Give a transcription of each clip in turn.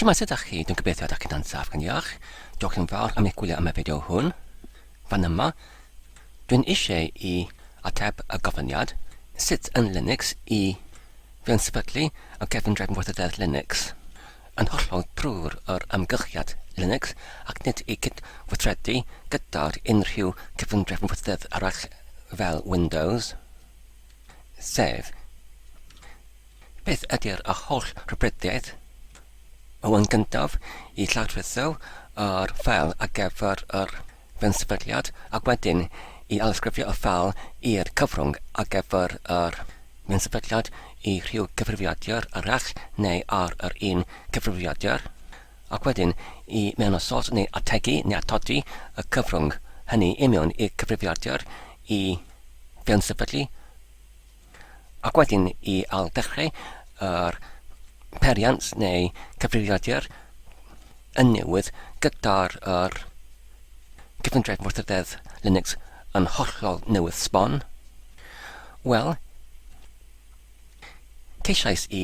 Shwmae sut ydych chi? Dwi'n gobeithio ydych chi'n ansaf gan diolch. Diolch yn fawr am eich gwylio am y fideo hwn. Fan yma, dwi'n eisiau i ateb y gofyniad sut yn Linux i fewn sefydlu o gefnrefn gweithredgyfundrefn Linux yn hollol drwy'r yr ymgylchiad Linux ac nid i gydweithredu gyda'r unrhyw gefnrefn gweithredgyfundrefn arall fel Windows, sef beth ydy'r y holl rhybuddiaeth o yn gyntaf i llawdrithio yr ffeil ar gyfer yr fewn-sefydliad ac wedyn i alysgrifio y ffeil i'r cyfrwng ar gyfer yr fewn-sefydliad i rhyw gyfrifiadur arall neu ar yr un gyfrifiadur ac wedyn i mewn osod neu ategu neu atodi y cyfrwng hynny i mewn i'r cyfrifiadur i fewn-sefydlu ac wedyn i aldechrau yr periant neu cyfrifiadur yn newydd gyda'r gefnrefn gweithredgyfundrefn Linux yn hollol newydd sbon. Wel, ceisiais i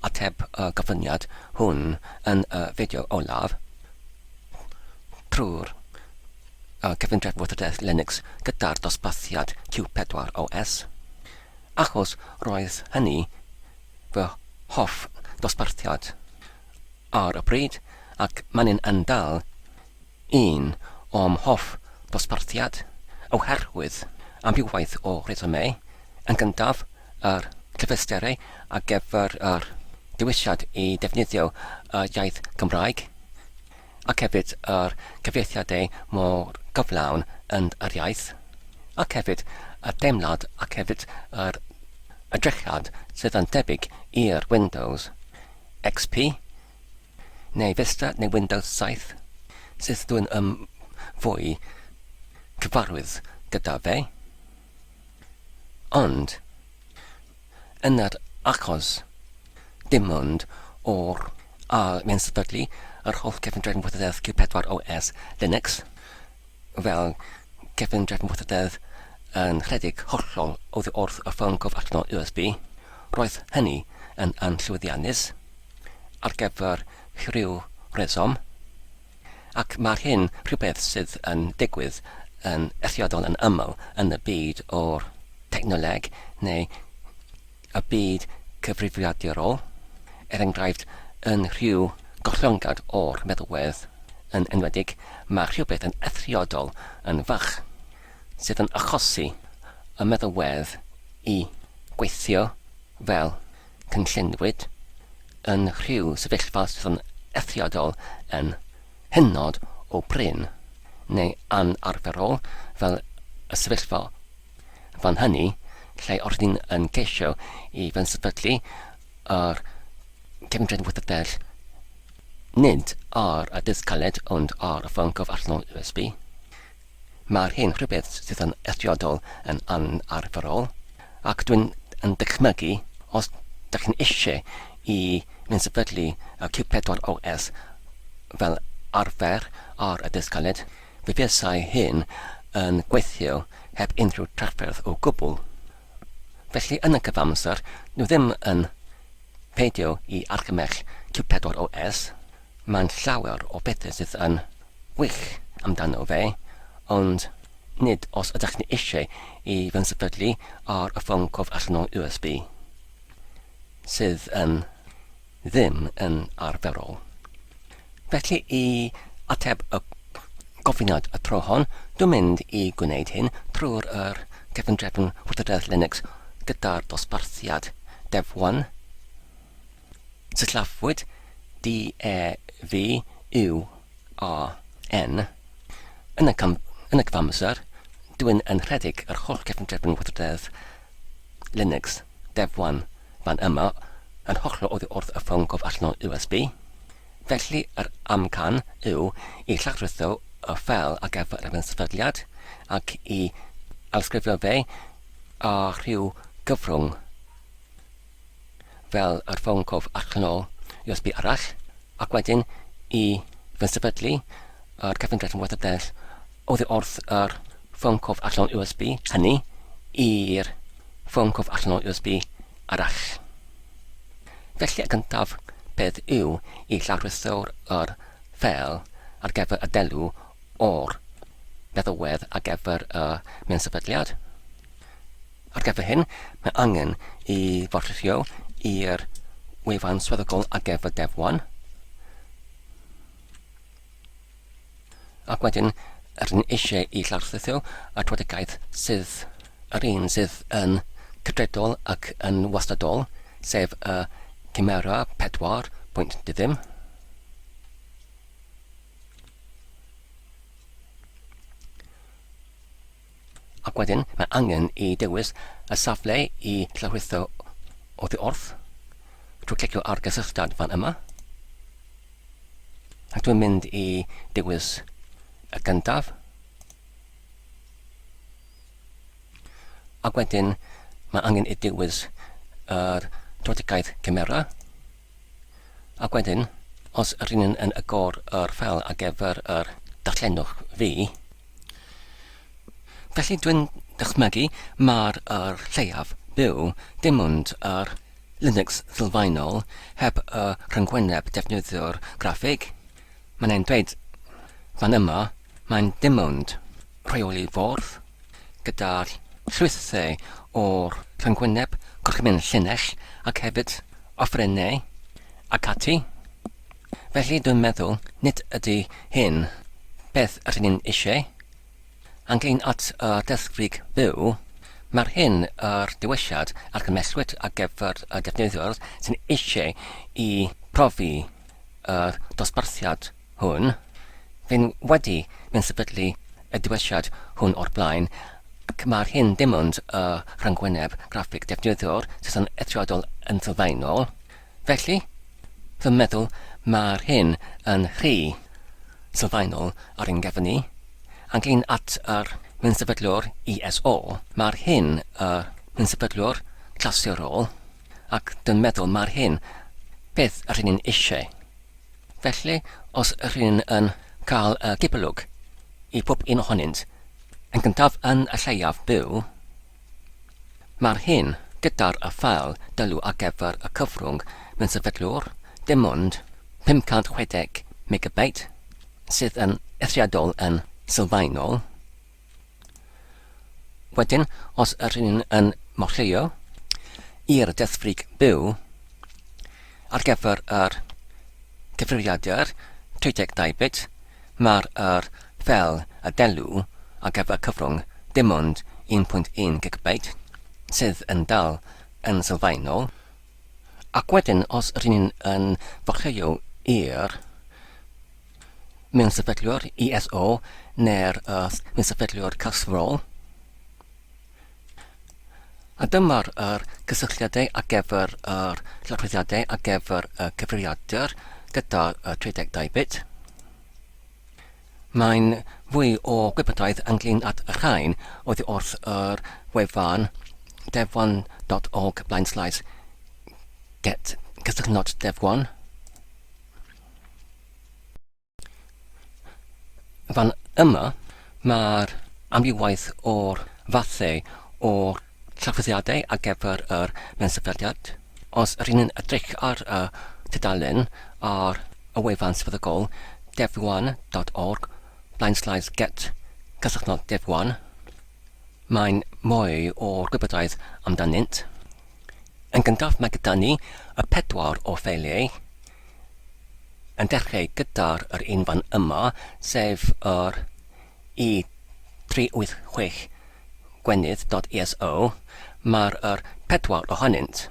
ateb y gofyniad hwn yn y fideo olaf trwy'r gefnrefn gweithredgyfundrefn Linux gyda'r dosbarthiad Q4 OS achos roedd hynny fy hoff dosbarthiad ar y bryd ac mae'n yn dal un o'm hoff dosbarthiad oherwydd ambigwaith o resymau yn gyntaf yr cyfysterau ar gyfer yr dewisiad i defnyddio y iaith Gymraeg ac hefyd yr cyfieithiadau mor gyflawn yn yr iaith ac hefyd y deimlad ac hefyd yr edrychiad sydd yn debyg i'r Windows XP neu Vista neu Windows 7 sydd dwi'n fwy cyfarwydd gyda fe. Ond yn yr achos dim ond o'r mewn sefydlu yr holl gefnrefn gweithredgyfundrefn Q4 OS Linux fel gefnrefn gweithredgyfundrefn yn rhedeg hollol oddiwrth y Ffron Cof Allanol USB roedd hynny yn llwyddiannus ar gyfer rhyw reswm ac mae'r hyn rhywbeth sydd yn digwydd yn eithriadol yn ymyl yn y byd o'r technoleg neu y byd cyfrifiadurol enghraifft yn rhyw gollongad o'r meddylwedd yn enwedig mae rhywbeth yn eithriadol yn fach sydd yn achosi y meddylwedd i gweithio fel cynllunwyd yn rhyw sefyllfa sydd yn eithriadol yn hynod o brin neu anarferol fel y sefyllfa fan hynny lle o'r ni'n yn ceisio i fewn-sefydlu yr gefnrefn gweithredgyfundrefn nid ar y dydd caled ond ar y Ffron Cof Allanol USB. Mae'r hyn rhywbeth sydd yn eithriadol yn anarferol ac dwi'n dychmygu os ydych chi'n eisiau i fewn-sefydlu y Q4 OS fel arfer ar y dydd caled fe fysai hyn yn gweithio heb unrhyw trafferth o gwbl. Felly yn y cyfamser, nhw ddim yn peidio i argymell Q4 OS. Mae'n llawer o bethau sydd yn wych amdano fe, ond nid os ydych chi eisiau i fewn-sefydlu ar y Ffron Cof Allanol USB, sydd yn ddim yn arferol. Felly i ateb y gofyniad y tro hon, dwi'n mynd i gwneud hyn trwy'r gefnrefn gweithredgyfundrefn Linux gyda'r dosbarthiad Devuan, sillaffwyd Devuan. Yn y cyfamser, dwi'n yn rhedeg yr holl gefnrefn gweithredgyfundrefn Linux Devuan fan yma yn hollol oddiwrth y Ffron Cof Allanol USB. Felly yr amcan yw i llawdrithio y ffeil ar gyfer y fewn-sefydliad ac i alysgrifio fe a rhyw gyfrwng fel yr Ffron Cof Allanol USB arall ac wedyn i fewn-sefydlu yr gefnrefn gweithredgyfundrefn oddiwrth yr Ffron Cof Allanol USB hynny i'r Ffron Cof Allanol USB arall. Felly y gyntaf, beth yw I llawrythwr yr ffeil ar gyfer y delw o'r feddalwedd ar gyfer y mewn-sefydliad. Ar gyfer hyn, mae angen I forthrio i'r wefan swyddogol ar gyfer Devuan. Ac wedyn, yr un eisiau I llawrythio y trafodaeth sydd yr un sydd yn cydredol ac yn wastadol, sef y cymera 4.0. Ac wedyn, mae angen I dewis y safle I llawrythio oddiwrth trwy clicio ar gysylltiad fan yma. Ac dwi'n mynd I dewis y gyntaf. Ac wedyn, mae angen I dewis yr trafodaeth cymera. Ac wedyn, os yr un yn agor yr ffeil ar gyfer yr darllenwch fi, felly dwi'n dychmygu mae'r lleiaf byw dim ond yr Linux sylfaenol heb y rhyngwyneb defnyddio'r graffig. Mae'n ein dweud fan yma mae'n dim ond rheoli ffordd gyda'r llwythau o'r rhyngwyneb gorchymyn llinell ac hefyd offrennau ac ati. Felly dwi'n meddwl nid ydy hyn beth yr un eisiau. Ynglŷn at y deddfrig byw, mae'r hyn yr dewisiad ar gymeswyd ar gyfer y defnyddiwr sy'n eisiau I profi y dosbarthiad hwn. Fe'n wedi sefydlu y dewisiad hwn o'r blaen, ac mae'r hyn dim ond y rhyngwyneb graffig defnyddiwr sydd yn eithriadol yn sylfaenol. Felly, dwi'n meddwl mae'r hyn yn rhy sylfaenol ar ein gefn ni. Ynglŷn at yr sefydlwr ESO, mae'r hyn y sefydlwr clasurol, ac dwi'n meddwl mae'r hyn beth yr un eisiau. Felly, os yr un yn cael y gipolwg I pob un ohonynt, yn gyntaf yn y lleiaf byw, mae'r hyn gyda'r y ffail dylw ar gyfer y cyfrwng mewn sefydlwr dim ond 560 MB sydd yn eithriadol yn sylfaenol. Wedyn, os yr un yn morlleo i'r deddfrig byw ar gyfer yr cyfrifiadur 32 bit, mae'r ffeil y delw ar gyfer cyfrwng dim ond 1.1 GB sydd yn dal yn sylfaenol. Ac wedyn, os yr un yn morlleo i'r mewn sefydlwr ESO neu'r mewn sefydlwr casrol. A dyma'r cysylltiadau ar gyfer yr llawryddiadau ar gyfer y cyfrifiadur gyda'r 32 bit. Mae'n fwy o gwybodaeth ynglŷn at y rhain oddi wrth yr wefan devuan.org/get cysylltnod Devuan. Fan yma, mae'r amrywiaeth o'r fathau o'r llawryddiadau ar gyfer yr mewn-sefydliad. Os yr un yn edrych ar y tudalen ar y wefan swyddogol devuan.org/get cysylltnod Devuan, mae'n mwy o'r gwybodaeth amdanynt. Yn gyntaf mae gyda ni y 4 o ffeiliau yn dechrau gyda'r un fan yma, sef yr E386 gwenydd.eso. Mae'r 4 ohonynt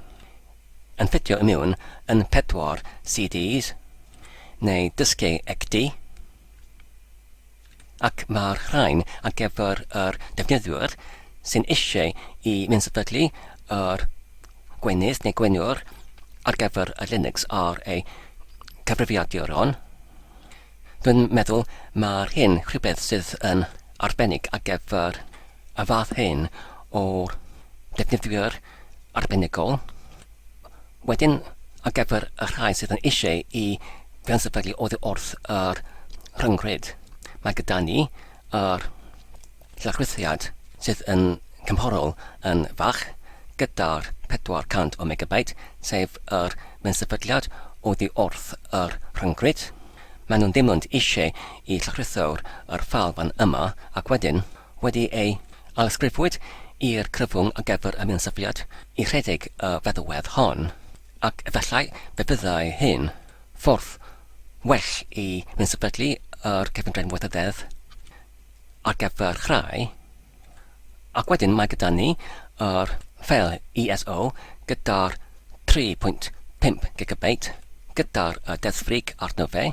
yn ffitio mewn yn 4 CDs neu dysgau XD, ac mae'r rhain ar gyfer yr defnyddwyr sy'n eisiau I mewn-sefydlu yr gwenydd neu gwenwr ar gyfer y Linux ar ei cyfrifiaduron. Dwi'n meddwl mae'r hyn rhywbeth sydd yn arbennig ar gyfer y fath hyn o'r defnyddwyr arbenigol. Wedyn, ar gyfer y rhai sydd yn eisiau I fewn-sefydlu oddi wrth yr rhyngryd, mae gyda ni yr llawryddiad sydd yn cymhorol yn fach gyda'r 400 o megabait, sef yr mewn-sefydliad oddiwrth rhyngrwyd. Maen nhw'n dim ond eisiau I llachryddwr falfan yma ac wedyn wedi ei alysgrifwyd i'r cyfrwng ar gyfer y mynsafiad I rhedeg y feddalwedd hon, ac efallai fe byddai hyn ffordd well I mynsafydlu gyfundrefn oddiwrth ar gyfer rhai, ac wedyn mae gyda ni ffeil ISO gyda'r 3.5 GB gyda'r deddfrig arno fe.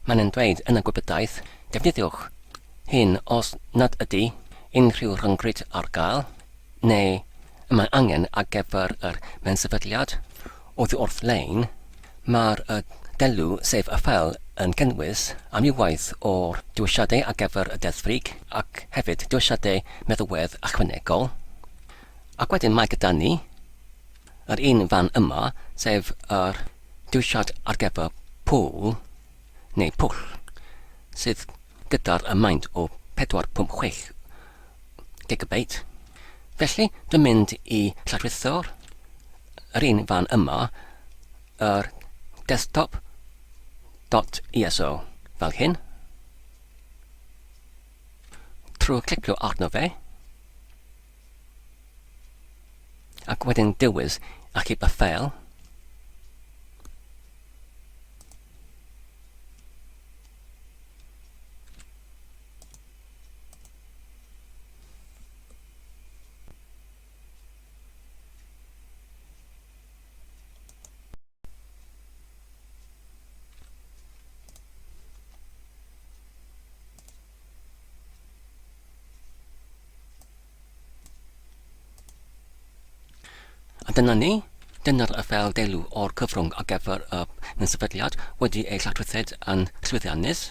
Maen nhw'n dweud yn y gwybodaeth, defnyddiwch hyn os nad ydy unrhyw rhyngrwyd ar gael, neu mae angen ar gyfer mynsafydliad oddiwrth lein. Mae'r delw sef y ffeil yn cynnwys amrywiaeth o'r diwylliadau ar gyfer y deddfrig ac hefyd diwylliadau meddalwedd ychwanegol. Ac wedyn mae gyda ni yr un fan yma, sef diwylliad ar gyfer pŵl neu pwll, sydd gyda'r maint o 4.6 GB. Felly, dwi'n mynd I llawryddwr, yr un fan yma, desktop.iso, fel hyn. Trwy clicio arno fe, ac wedyn dewis achub y ffeil. A dyna ni, dyna'r ffeil delw o'r cyfrwng ar gyfer y mynsafydliad wedi ei llawrydded yn llwyddiannus.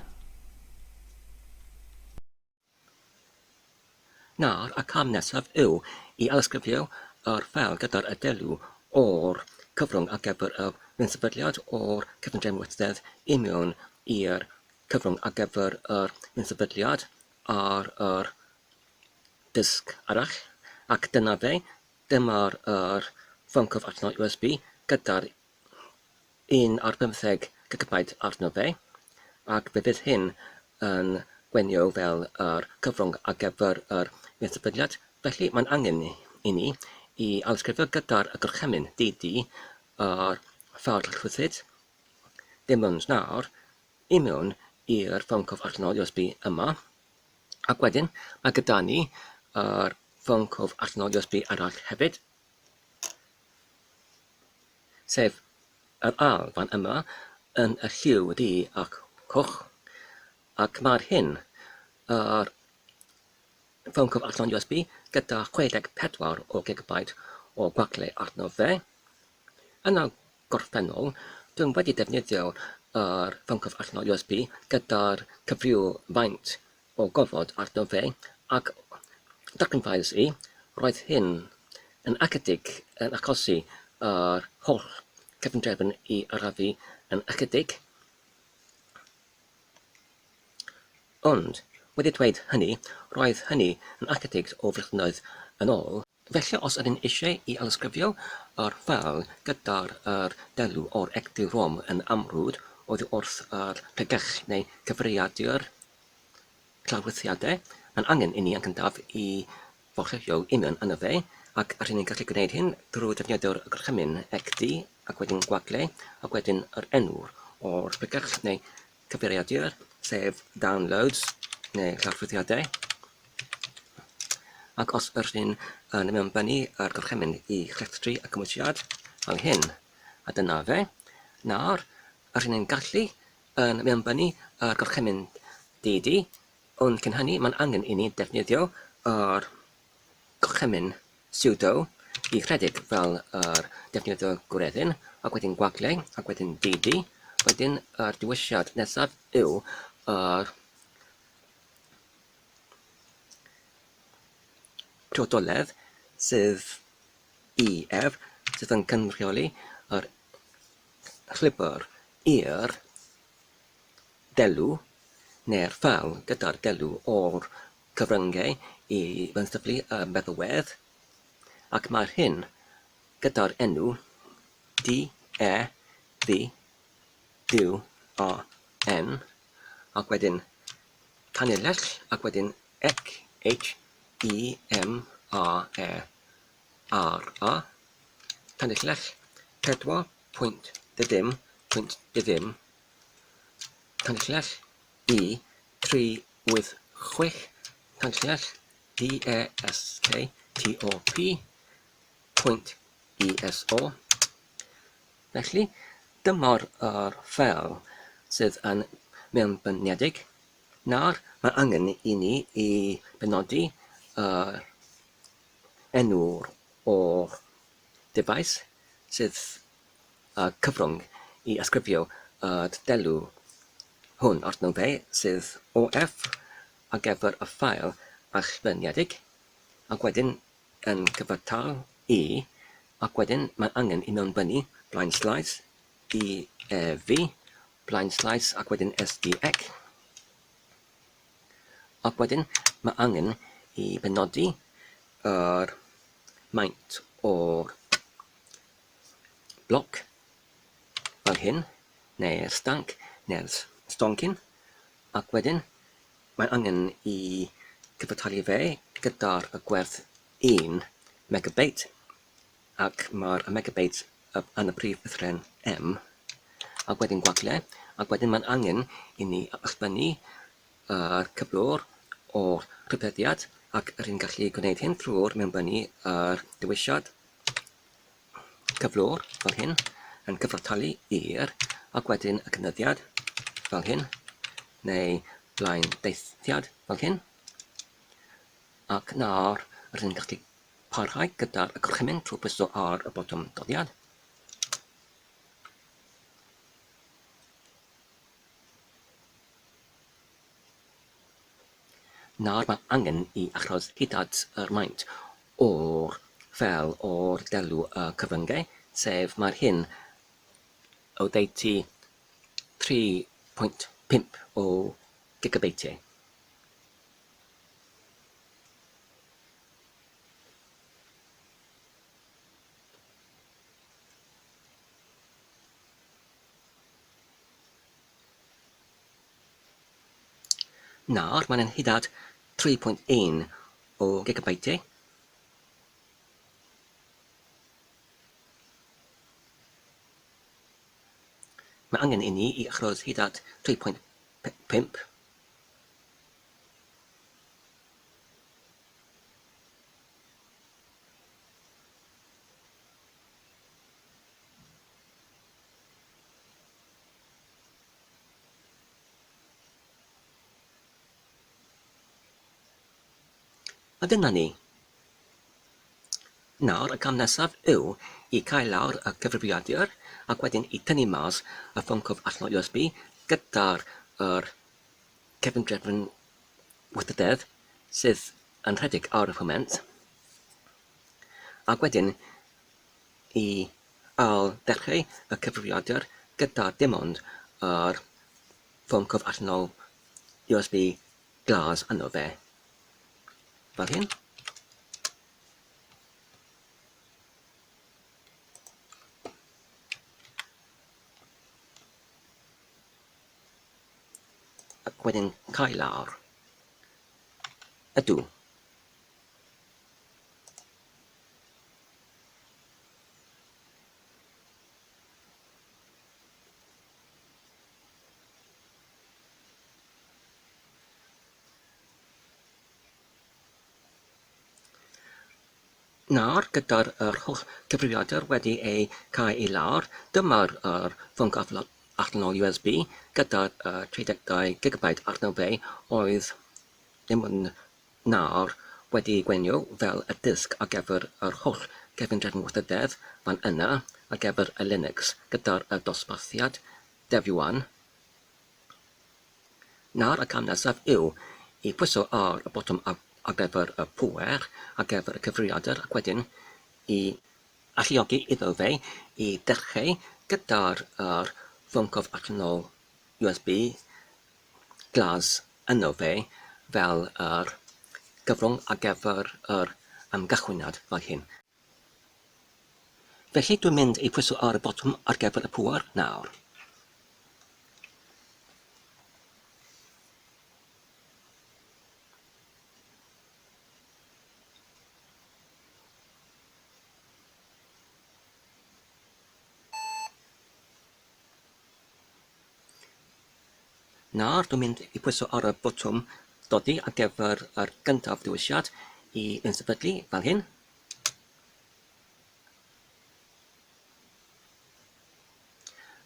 Nawr, y cam nesaf yw I alysgrifio ffeil gyda'r delw o'r cyfrwng ar gyfer y mynsafydliad o'r gyfundrefn oddiwrth I mewn i'r cyfrwng ar gyfer y mynsafydliad ar disg arall. Ac dyna fe, dyma'r Ffron Cof Allanol USB gyda'r 1 ar 15 GB arno fe, ac fe fydd hyn yn gwenio fel cyfrwng ar gyfer mynsafydliad. Felly mae'n angen I ni I alysgrifio gyda'r gorchymyn DD ffeil llwythyd, dim ond nawr, I mewn i'r Ffron Cof Allanol USB yma, ac wedyn mae gyda ni Ffron Cof Allanol USB arall hefyd, sef Arall fan yma yn y lliw du ac coch, ac mae'r hyn Ffron Cof Allanol USB gyda 64 o GB o gwaglau arno fe. Yn y gorffennol, dwi'n wedi defnyddio Ffron Cof Allanol USB gyda'r cyfryw faint o gofod arno fe, ac darganfais I, roedd hyn yn ychydig yn achosi holl gyfundrefn I arafu yn ychydig. Ond, wedi dweud hynny, roedd hynny yn ychydig o flynyddoedd yn ôl. Felly, os ydyn eisiau I alysgrifio ffeil gyda'r delw o'r ecdi-rom yn amrwd oddiwrth pregych neu cyfrifiadur llawrythiadau, mae'n angen I ni yn gyntaf I forchio I mewn yno fe, ac rydyn ni'n gallu gwneud hyn drwy defnyddio'r gorchymyn ecdi, ac wedyn gwaglau, ac wedyn yr enw o'r pregych neu cyfrifiadur, sef downloads neu llawrythiadau. Ac os rydyn yn mewnbynnu gorchymyn I chrefftri y cymwysiad, fel hyn, a dyna fe, nawr, rydyn ni'n gallu mewnbynnu gorchymyn DD, ond cyn hynny mae'n angen I ni defnyddio gorchymyn sudo I rhedeg fel defnyddio gwreddyn, ac wedyn gwaglau, ac wedyn DD. Wedyn diwylliad nesaf yw priodoledd, sydd IF, sydd yn cynrychioli llwybr i'r delw neu'r ffeil gyda'r delw o'r cyfryngau I fynsaflu y meddalwedd, ac mae'r hyn gyda'r enw DEV Devuan, ac wedyn tanilell, ac wedyn H-E-M-A-R-A, tanillell 4.0.0, tanillell E386, tanillell DESKTOP.ESO. Felly, dyma'r ffeil sydd yn mewnbyniedig. Nawr, mae angen i ni benodi enw'r o'r device sydd cyfrwng i ysgrifio delw hwn arno fe, sydd OF ar gyfer y ffail allbyniedig, ac wedyn yn cyfartal ac wedyn mae angen i mewnbynnu blaen slaes DEV, blaen slaes ac wedyn SDX, ac wedyn mae angen i benodi yr maint o'r bloc fel hyn, neu'r stanc, neu'r stoncyn, ac wedyn mae angen i cyfartalu fe gyda'r gwerth 1 megabit, ac mae'r megabit yn y prif uwchben M, ac wedyn gwagle, ac wedyn mae'n angen i ni allbynnu cyflwr o'r rhybuddiad, ac rydyn gallu gwneud hyn trwy'r mewnbynnu dewisiad cyflwr fel hyn, yn cyfartalu i'r, ac wedyn y cynyddiad fel hyn, neu blaen deithiad fel hyn, ac nawr rydyn gallu parhau gyda'r gorchymyn trwy pwyso ar y botwm doddiad. Nawr mae angen i achos hyd at yr maint o'r ffeil o'r delw cyfryngau, sef mae'r hyn o ddeutu 3.5 o gigabytiau. Nawr mae'n hyd at 3.1 o gigabytiau. Mae angen i ni i achos hyd at 3.5. A dyna ni. Nawr, y cam nesaf yw i cael lawr y cyfrifiadur ac wedyn i tynnu mas y Ffron Cof Allanol USB gyda'r cefngrefn wythrdedd sydd yn rhedeg ar y foment. Ac wedyn i dechrau y cyfrifiadur gyda dim ond yr Ffron Cof Allanol USB glas yno fe. Fel hyn. Ac wedyn cael lawr y dŵ. Nawr, gyda'r holl cyfrifiadur wedi ei cael ei lawr, dyma'r Ffron Cof Allanol USB gyda'r 32 GB arno fe oedd ddim yn nawr wedi gwenio fel y disg ar gyfer yr holl cefngrefn wythrdedd fan yna ar gyfer y Linux gyda'r dosbarthiad Devuan. Nawr, y cam nesaf yw i pwyso ar y botwm ar gyfer y pŵer, ar gyfer y cyfrifiadur, ac wedyn i alluogi iddo fe i dechrau gyda'r Ffron Cof Allanol USB glas yno fe fel yr gyfrwng ar gyfer yr amgychwyniad fel hyn. Felly dwi'n mynd i pwyso ar y botwm ar gyfer y pŵer nawr. Nawr, dwi'n mynd I pwyso ar y botwm dodi ar gyfer yr gyntaf dywisiad I sefydlu fel hyn.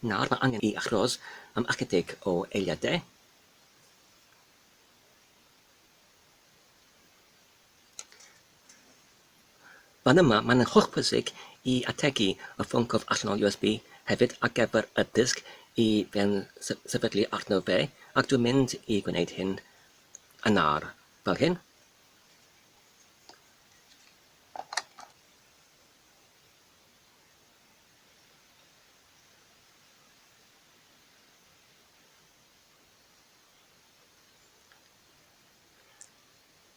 Nawr, mae angen I achos am ychydig o eiliadau. Fan yma, mae'n hollbwysig I ategu y Ffron Cof Allanol USB hefyd ar gyfer y disg I fe'n sefydlu arno fe, ac dwi'n mynd I gwneud hyn yn ar fel hyn.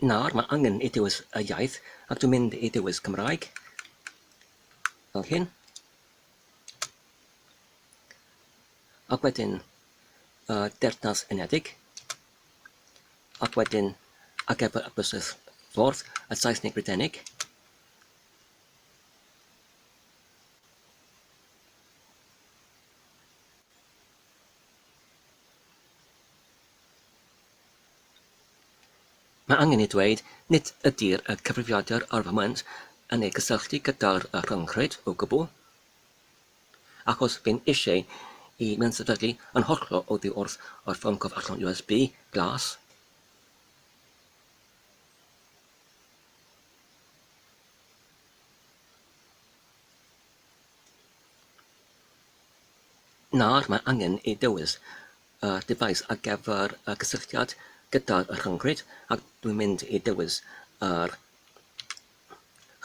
Nawr, mae angen I dewis y iaith, ac dwi'n mynd I dewis Cymraeg, fel hyn. Ac wedyn Deyrnas Unedig, ac wedyn ar gyfer y bysys ffordd, y Saesneg Brydeinig. Mae angen I dweud nid ydy'r cyfrifiadur ar foment yn ei gysylltu gyda'r rhyngrwyd o gwbl, achos fe'n eisiau I mewn sefydlu yn hollol oddiwrth o'r Ffron Cof Allanol USB glas. Nawr mae angen I dewis device ar gyfer cysylltiad gyda'r rhyngrwyd, ac dwi'n mynd I dewis yr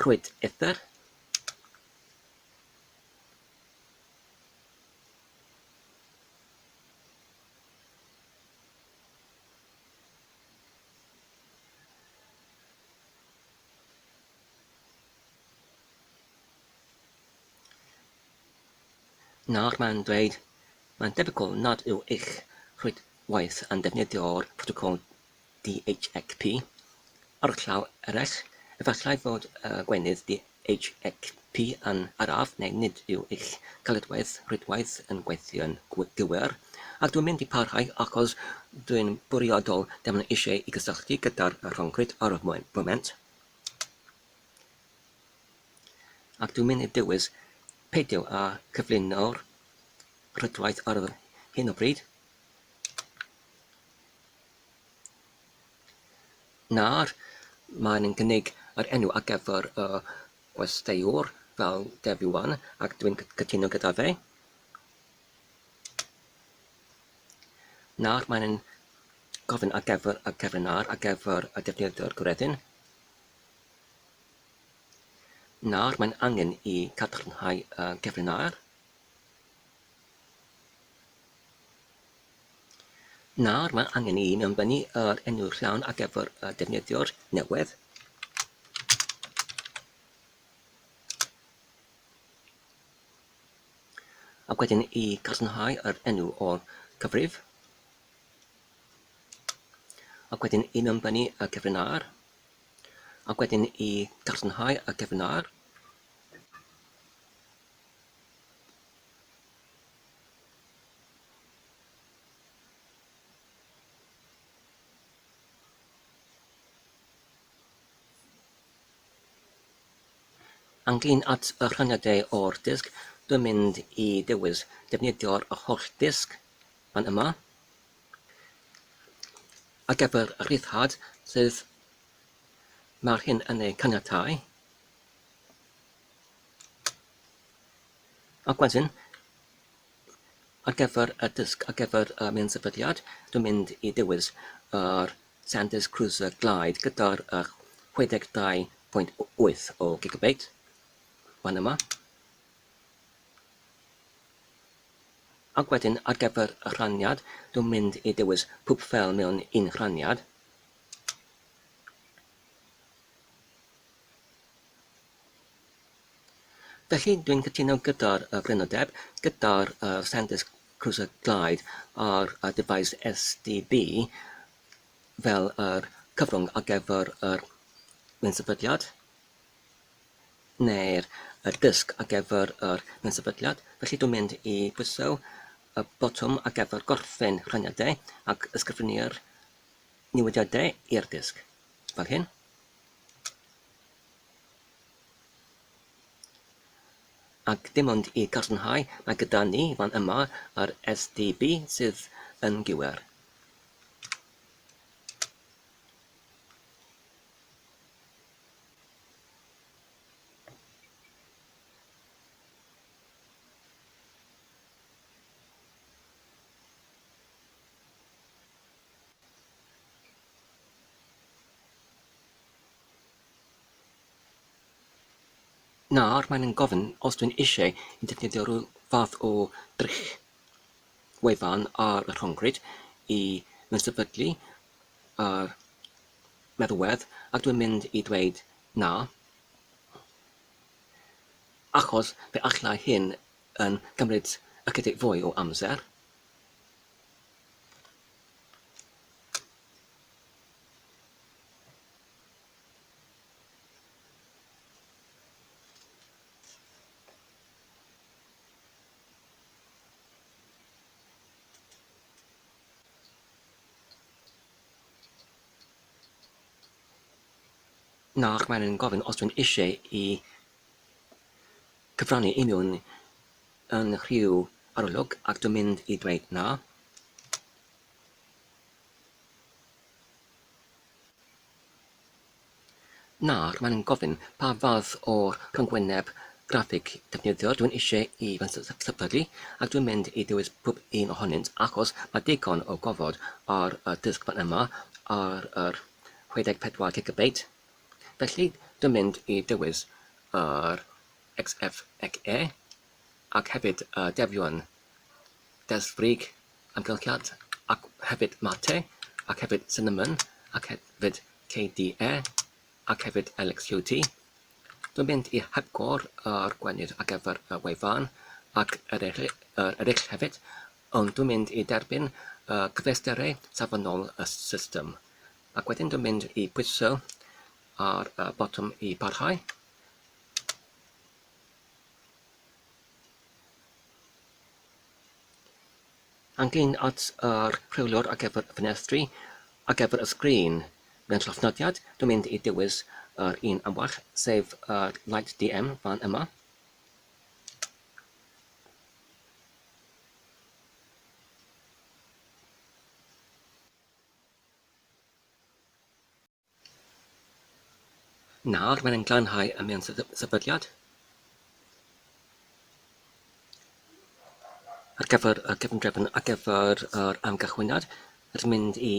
rhwyd ether. Nawr mae'n dweud, mae'n debygol nad yw eich rhwydwaith yn defnyddio'r protocol DHCP. Ar y llaw eraill, efallai fod gwenydd DHCP yn araf neu nid yw eich caledwaith rhwydwaith yn gweithio'n gywir, ac dwi'n mynd I parhau achos dwi'n bwriadol ddim yn eisiau I gysylltu gyda'r rhyngrwyd ar y moment. Ac dwi'n mynd I dewis peidio â cyflwyno'r rhwydwaith ar hyn o bryd. Nawr, mae'n gynnig yr enw ar gyfer y gwesteiwr fel Devuan, ac dwi'n cytuno gyda fe. Nawr, mae'n gofyn ar gyfer y cyfrinair ar gyfer y defnyddio'r gwreddyn. Nawr, mae'n angen I cadarnhau y cyfrinair. Nawr, mae'n angen I mewnbynnu yr enw llawn ar gyfer y defnyddio'r newydd. Ac wedyn I cadarnhau yr enw o'r cyfrif. Ac wedyn I mewnbynnu y cyfrinair. Ac wedyn I cadarnhau y cyfrinair. Ynglŷn at y rhaniadau o'r disg, dwi'n mynd I dewis defnyddio'r holl disg fan yma. Ar gyfer y rhyddhad sydd mae'r hyn yn ei caniatáu. Ac wedyn, ar gyfer y disg, ar gyfer y mewn sefydliad, dwi'n mynd I dewis yr SanDisk Cruiser Glide gyda'r 62.8 o gigabit. Fan yma. Ac wedyn ar gyfer y rhaniad, dwi'n mynd I dewis pwp ffel mewn un rhaniad. Felly dwi'n cytuno gyda'r brynodeb, gyda'r SanDisk Cruiser Glide a'r device SDB fel yr cyfrwng ar gyfer yr mewn-sefydliad, neu'r disg ar gyfer yr mewn-sefydliad. Felly dwi'n mynd I pwyso y botwm ar gyfer gorffen rhaniadau ac ysgrifennu'r newidiadau i'r disg, fel hyn. Ac dim ond i gadarnhau, mae gyda ni fan yma yr SDB sydd yn gywir. Nawr, mae'n gofyn os dwi'n eisiau i defnyddio rhyw fath o drych wefan ar y rhongryd i sefydlu meddalwedd, ac dwi'n mynd i dweud na, achos fe allai hyn yn cymryd ychydig fwy o amser. Nawr, mae'n gofyn os dwi'n eisiau i cyfrannu union yn rhyw arolwg, ac dwi'n mynd i dweud na. Nawr, mae'n gofyn pa fath o'r rhyngwyneb graffig defnyddio dwi'n eisiau i sefydlu, ac dwi'n mynd i dewis pob un ohonynt, achos mae digon o gofod ar y disg fan yma ar yr 64 GB. Felly, dwi'n mynd i dewis yr XFXE ac hefyd Devuan desfrig amgylchiad, ac hefyd mate, ac hefyd cinnamon, ac hefyd KDE, ac hefyd LXQT. Dwi'n mynd i hepgor yr gwenydd ar gyfer y wefan ac yr eraill hefyd, ond dwi'n mynd i derbyn cyfleusterau safonol y system. Ac wedyn dwi'n mynd i pwyso ar botwm i parhau. Anghlyn at yr rhywliwr ar gyfer y ffenestri, ar gyfer y sgrin mewn llofnodiad, dwi'n mynd i dewis yr un amwell, sef Light DM fan yma. Nawr, mae'n glanhau mewn sefydliad. Ar gyfer y gyfundrefn ar gyfer yr amgychwyniad, rydym mynd i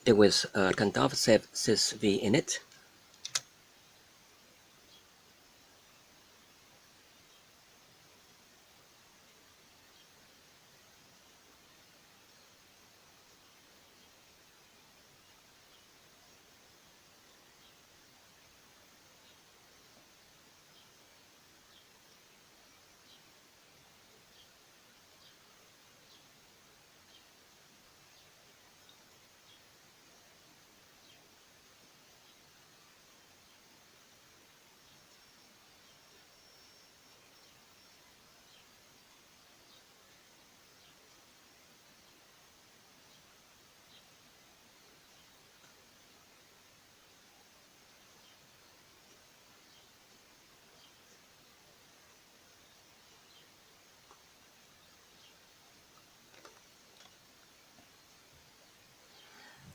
dewis yr gyntaf, sef sysv init.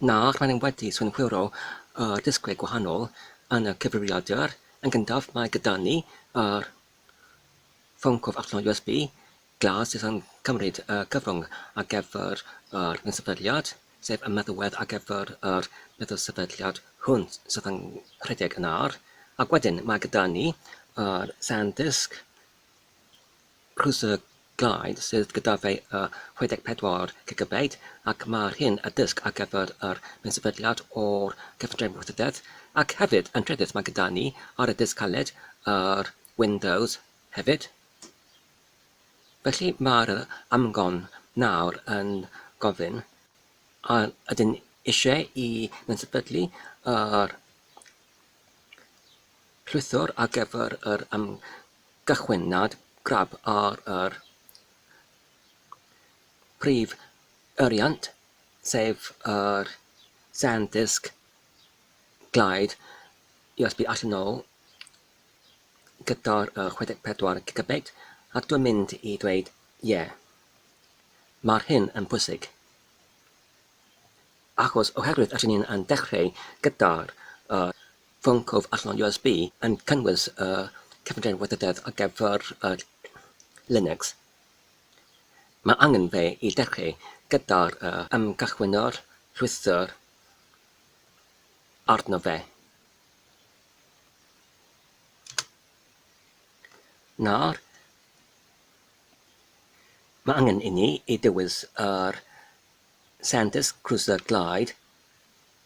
Nawr, mae'n wedi swynhwyrol disgwyl gwahanol yn y cyfrifiadur. Yn gyntaf, mae gyda ni yr Ffron Cof Allanol USB glas sydd yn cymryd cyfrwng ar gyfer yr sefydliad, sef y meddalwedd ar gyfer yr meddalsefydliad hwn sydd yn rhedeg yn ar. Ac wedyn, mae gyda ni yr SanDisk cruiser glide sydd gyda fe 64 GB, ac mae'r hyn y disg ar gyfer yr sefydliad o'r gyfundrefn oddiwrth, ac hefyd yn trydydd mae gyda ni ar y disg caled yr Windows hefyd. Felly mae'r amgon nawr yn gofyn a ydyn eisiau i sefydlu yr llwythwr ar gyfer yr amgychwyniad grab ar yr prif uriant, sef yr SanDisk Glide USB allanol gyda'r 64 GB, a dwi'n mynd i dweud mae'r hyn yn pwysig. Achos oherwydd ydyn ni'n yn dechrau gyda'r Ffron Cof Allanol USB yn cynnwys cefndir weithredydd ar gyfer Linux, mae angen fe i dechrau gyda'r ymgychwynwr llwythyr arno fe. Nawr, mae angen i ni i dewis yr SanDisk Cruiser Glide,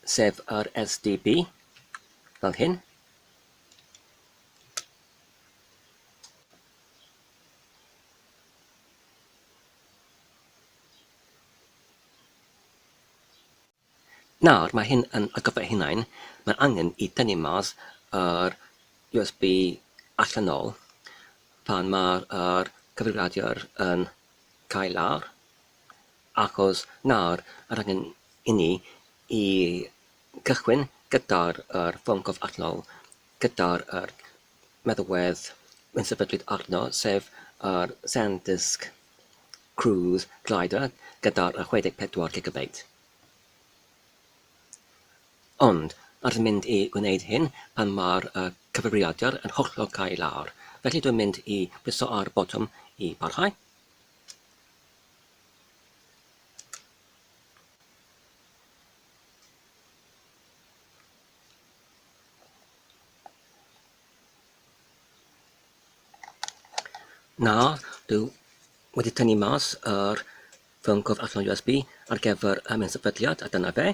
sef yr SDB, fel hyn. Nawr, mae hyn yn ar gyfer hunain, mae angen i tynnu mas yr USB allanol pan mae'r cyfrifiadur yn cael lawr, achos nawr yr angen i ni i cychwyn gyda'r Ffron Cof Allanol, gyda'r meddalwedd yn sefydlwyd arno, sef yr SanDisk Cruise Glider gyda'r 64 GB. Ond, ar mynd i gwneud hyn pan mae'r cyfrifiadur yn hollol cael lawr. Felly dwi'n mynd i pwyso ar botwm i barhau. Nawr, dwi wedi tynnu mas yr Ffron Cof Allanol USB ar gyfer y sefydliad, a dyna fe.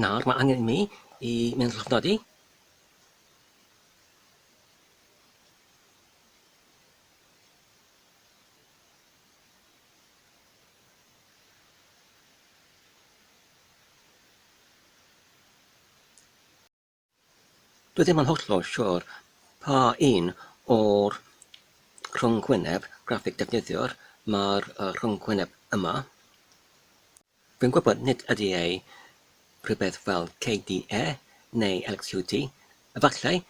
Nawr, mae angen mi i mynd llofnodi. Dwi ddim yn hollol siwr pa un o'r rhwngwyneb graffig defnyddiwr mae'r rhwngwyneb yma. Fi'n gwybod nid ydy ei rhywbeth fel KDE neu LXQT, efallai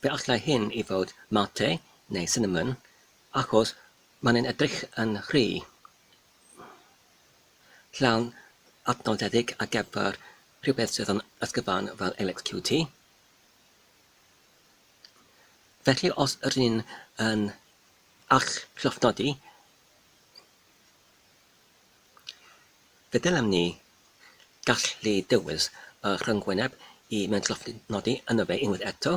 fe allai hyn i fod mate neu cinnamon, achos ma'n edrych yn rhy llawn adnoddedig ar gyfer rhywbeth sydd yn ysgyfan fel LXQT. Felly os ydyn yn llofnodi, fe dylem ni gallu dewis y rhyngwyneb i mynd llofnodi yno fe unwaith eto.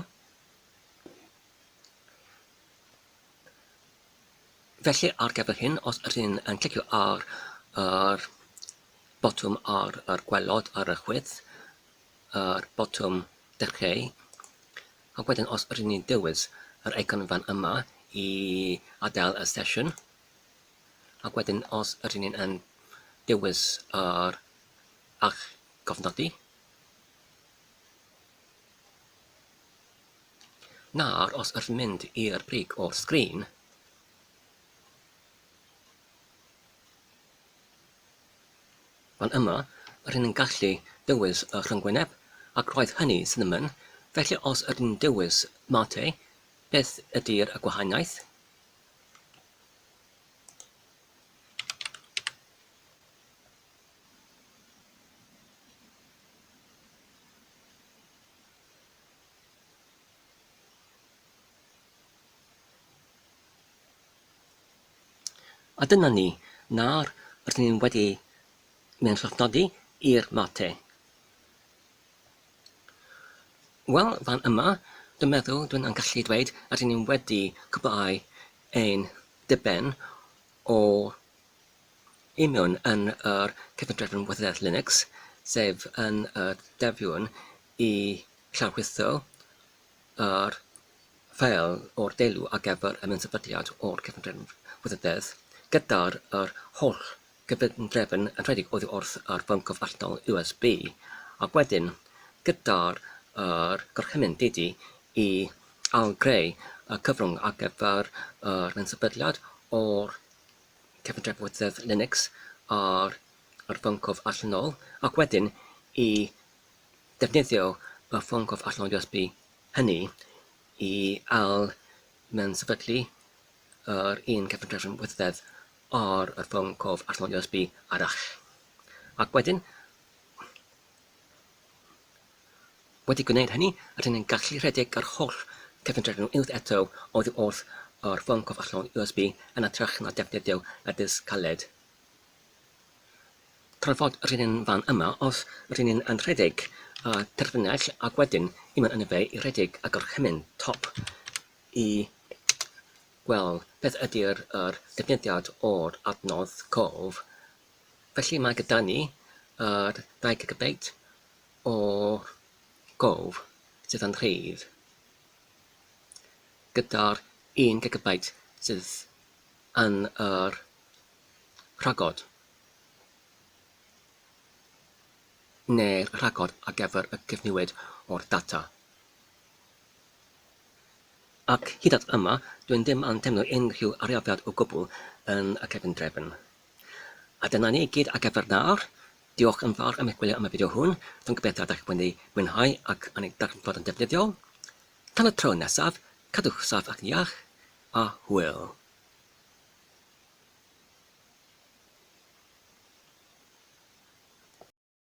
Felly ar gyfer hyn, os ydyn yn clicio ar yr botwm ar yr gwelod ar y chwith, yr botwm dechrau, ac wedyn os ydyn ni'n dewis yr eicon fan yma i adael y sesiwn, ac wedyn os ydyn ni'n dewis yr gofnodi. Nawr, os ydyn mynd i'r brig o'r sgrin, fan yma, rydyn ni'n gallu dewis y rhyngwyneb, ac roedd hynny cinnamon. Felly os ydyn dewis mate, beth ydy'r gwahaniaeth? A dyna ni, nawr rydyn ni'n wedi mynd llofnodi i'r mate. Wel, fan yma, dwi'n meddwl dwi'n gallu dweud rydyn ni'n wedi cwblhau ein diben o mewn yn yr cyfundrefn weithrededd Linux, sef yn y Devuan i llawrwytho yr ffeil o'r deilw ar gyfer y mewnfuddiad o'r cyfundrefn weithrededd gyda'r holl cyfundrefn yn rhedeg oddiwrth Ffron Cof Allanol USB, ac wedyn gyda'r gorchymyn dydy i ailgreu y cyfrwng ar gyfer yr mewnfuddiad o'r cyfundrefn weithrededd Linux ar Ffron Cof Allanol, ac wedyn i defnyddio y Ffron Cof Allanol USB hynny i mewn sefydlu yr un cyfundrefn weithrededd ar y Ffron Cof Allanol USB arall. Ac wedyn, wedi gwneud hynny, rydyn ni'n gallu rhedeg yr holl cyfundrefn unwaith eto oddi wrth yr Ffron Cof Allanol USB yn atrych na defnyddio y disg caled. Trafod rydyn fan yma os rydyn ni'n rhedeg terfynell ac wedyn i mewn yna fe i rhedeg y gorchymyn top i gweld beth ydy'r defnyddiad o'r adnodd cof. Felly mae gyda ni 2 GB o cof sydd yn rhydd gyda'r 1 GB sydd yn yr rhagod neu'r rhagod ar gyfer y cyfnewid o'r data. Ac hyd at yma, dwi'n ddim yn teimlo unrhyw ariafiad o gwbl yn y cyfundrefn. A dyna ni gyd ar gyfer nawr. Diolch yn fawr am eich gwylio am y fideo hwn. Dwi'n gobeithio ydych wedi mwynhau ac yn eich darllen yn defnyddiol. Tan y tro nesaf, cadwch saff ac iach a hwyl.